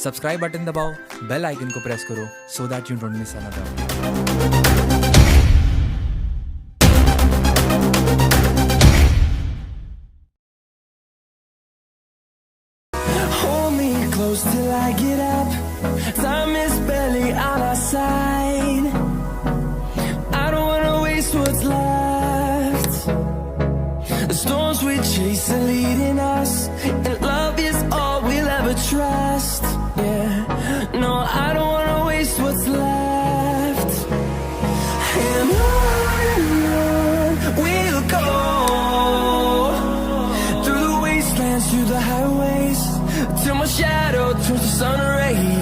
Subscribe button दबाओ, bell icon को press करो so that you don't miss another. Hold me close till I get up. Time is barely on our side. I don't wanna waste what's left. The storms we chase are leading us, and love is all we'll ever trust. Yeah, no, I don't wanna waste what's left. And on we'll go, through the wastelands, through the highways, till my shadow turns to sun rays.